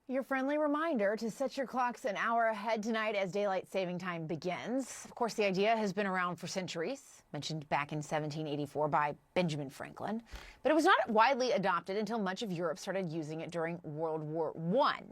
Your friendly reminder to set your clocks an hour ahead tonight as daylight saving time begins. Of course, the idea has been around for centuries, mentioned back in 1784 by Benjamin Franklin, but it was not widely adopted until much of Europe started using it during World War I.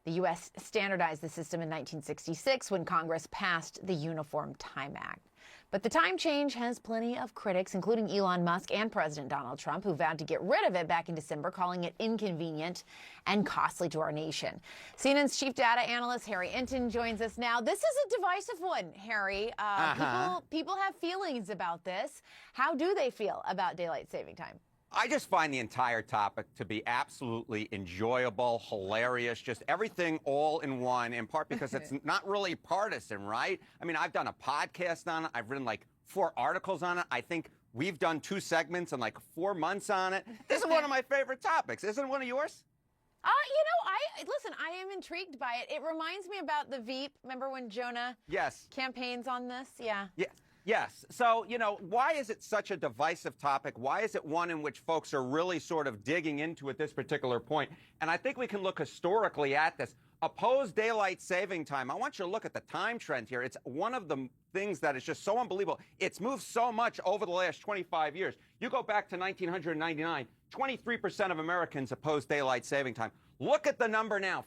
The U.S. standardized the system in 1966 when Congress passed the Uniform Time Act. But the time change has plenty of critics, including Elon Musk and President Donald Trump, who vowed to get rid of it back in December, calling it inconvenient and costly to our nation. CNN's chief data analyst, Harry Enten, joins us now. This is a divisive one, Harry. People have feelings about this. How do they feel about daylight saving time? I just find the entire topic to be absolutely enjoyable, hilarious, just everything all in one, in part because it's not really partisan, right? I mean, I've done a podcast on it. I've written like 4 articles on it. I think we've done 2 segments and like 4 months on it. This is one of my favorite topics. Isn't it one of yours? Listen, I am intrigued by it. It reminds me about the Veep. Remember when Jonah campaigns on this? Yeah. Yes. So, why is it such a divisive topic? Why is it one in which folks are really sort of digging into at this particular point? And I think we can look historically at this. Oppose daylight saving time. I want you to look at the time trend here. It's one of the things that is just so unbelievable. It's moved so much over the last 25 years. You go back to 1999, 23% of Americans oppose daylight saving time. Look at the number now,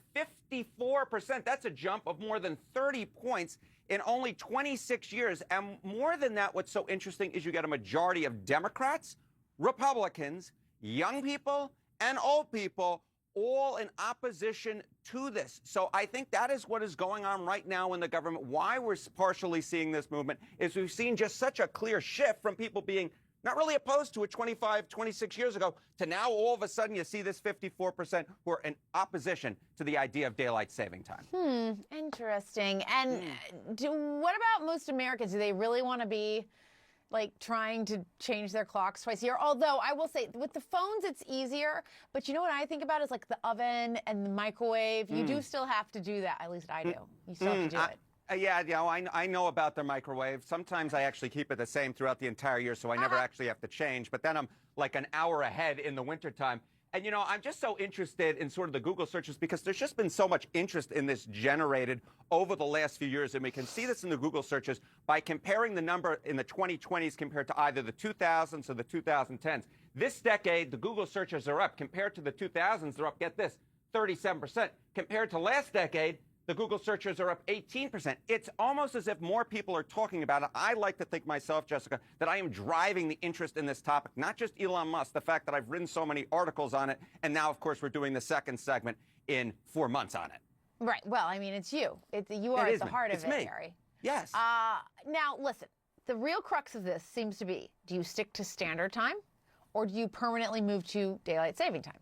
54%. That's a jump of more than 30 points in only 26 years. And more than that, what's so interesting is you get a majority of Democrats, Republicans, young people, and old people all in opposition to this. So I think that is what is going on right now in the government. Why we're partially seeing this movement is we've seen just such a clear shift from people being not really opposed to it 25, 26 years ago to now all of a sudden you see this 54% who are in opposition to the idea of daylight saving time. Interesting. And what about most Americans? Do they really want to be trying to change their clocks twice a year? Although I will say with the phones, it's easier. But you know what I think about is like the oven and the microwave. You do still have to do that. At least I do. You still have to do it. Yeah, I know about the microwave. Sometimes I actually keep it the same throughout the entire year, so I never actually have to change. But then I'm like an hour ahead in the wintertime. And, I'm just so interested in sort of the Google searches because there's just been so much interest in this generated over the last few years. And we can see this in the Google searches by comparing the number in the 2020s compared to either the 2000s or the 2010s. This decade, the Google searches are up. Compared to the 2000s, they're up, get this, 37%. Compared to last decade, the Google searches are up 18%. It's almost as if more people are talking about it. I like to think myself, Jessica, that I am driving the interest in this topic, not just Elon Musk, the fact that I've written so many articles on it. And now, of course, we're doing the second segment in 4 months on it. Right. Well, I mean, it's you. You are at the heart of it, Harry. Yes. Now, listen, the real crux of this seems to be, do you stick to standard time or do you permanently move to daylight saving time?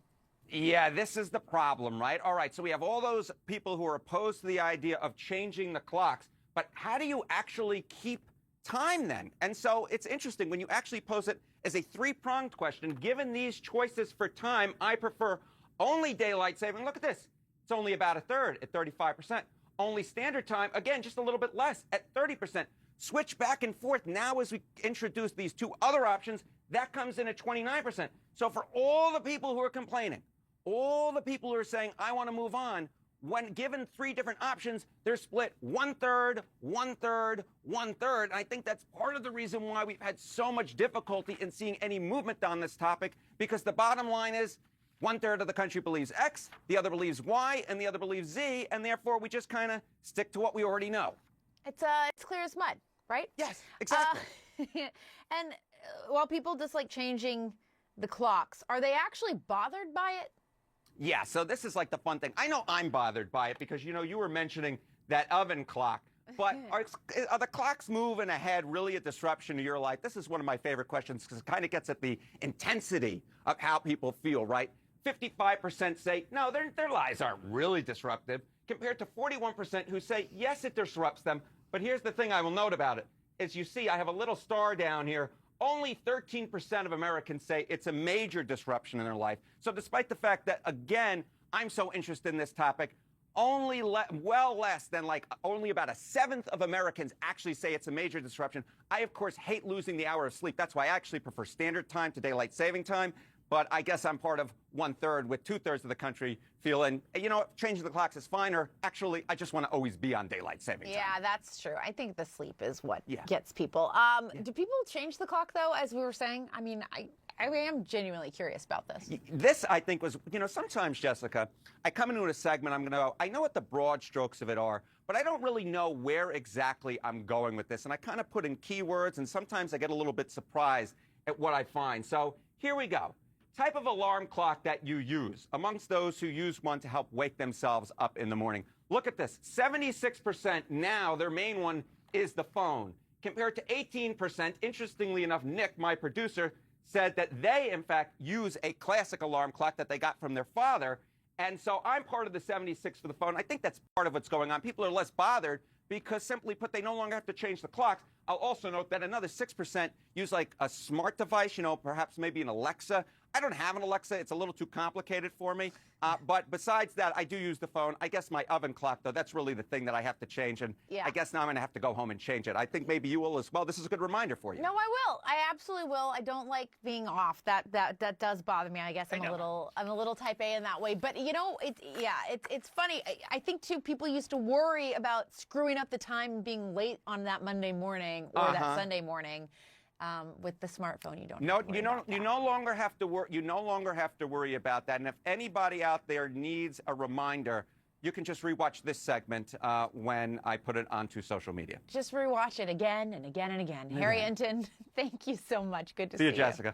Yeah, this is the problem, right? All right, so we have all those people who are opposed to the idea of changing the clocks, but how do you actually keep time then? And so it's interesting when you actually pose it as a 3-pronged question. Given these choices for time, I prefer only daylight saving. Look at this. It's only about a third at 35%. Only standard time, again, just a little bit less at 30%. Switch back and forth. Now as we introduce these 2 other options, that comes in at 29%. So for all the people who are complaining, all the people who are saying, I want to move on, when given 3 different options, they're split 1/3, 1/3, 1/3. And I think that's part of the reason why we've had so much difficulty in seeing any movement on this topic, because the bottom line is 1/3 of the country believes X, the other believes Y, and the other believes Z, and therefore we just kind of stick to what we already know. It's clear as mud, right? Yes, exactly. And while people dislike changing the clocks, are they actually bothered by it? Yeah, so this is like the fun thing. I know I'm bothered by it because, you were mentioning that oven clock. But are the clocks moving ahead really a disruption to your life? This is one of my favorite questions because it kind of gets at the intensity of how people feel, right? 55% say, no, their lives aren't really disruptive, compared to 41% who say, yes, it disrupts them. But here's the thing I will note about it. As you see, I have a little star down here. Only 13% of Americans say it's a major disruption in their life. So despite the fact that, again, I'm so interested in this topic, only less than only about a 1/7 of Americans actually say it's a major disruption. I, of course, hate losing the hour of sleep. That's why I actually prefer standard time to daylight saving time. but I guess I'm part of 1/3 with 2/3 of the country feeling, you know, changing the clocks is fine, or actually, I just want to always be on daylight saving time. Yeah, that's true. I think the sleep is what Yeah. gets people. Do people change the clock, though, as we were saying? I mean, I am genuinely curious about this. This, I think, was, you know, sometimes, Jessica, I come into a segment, I'm going to go, I know what the broad strokes of it are, but I don't really know where exactly I'm going with this. And I kind of put in keywords, and sometimes I get a little bit surprised at what I find. So here we go. Type of alarm clock that you use, amongst those who use one to help wake themselves up in the morning. Look at this. 76% now, their main one is the phone, compared to 18%. Interestingly enough, Nick, my producer, said that they, in fact, use a classic alarm clock that they got from their father. And so I'm part of the 76 for the phone. I think that's part of what's going on. People are less bothered because, simply put, they no longer have to change the clocks. I'll also note that another 6% use like a smart device, you know, perhaps maybe an Alexa. I don't have an Alexa. It's a little too complicated for me. But besides that, I do use the phone. I guess my oven clock, though, that's really the thing that I have to change. And Yeah. I guess now I'm going to have to go home and change it. I think maybe you will as well. This is a good reminder for you. No, I will. I absolutely will. I don't like being off. That does bother me. I guess I'm a little type A in that way. But you know, it's funny. I think too, people used to worry about screwing up the time and being late on that Monday morning or that Sunday morning. With the smartphone, you don't. You no longer have to worry. You no longer have to worry about that. And if anybody out there needs a reminder, you can just rewatch this segment when I put it onto social media. Just rewatch it again and again and again. Harry Enten, thank you so much. Good to see you. See you, Jessica.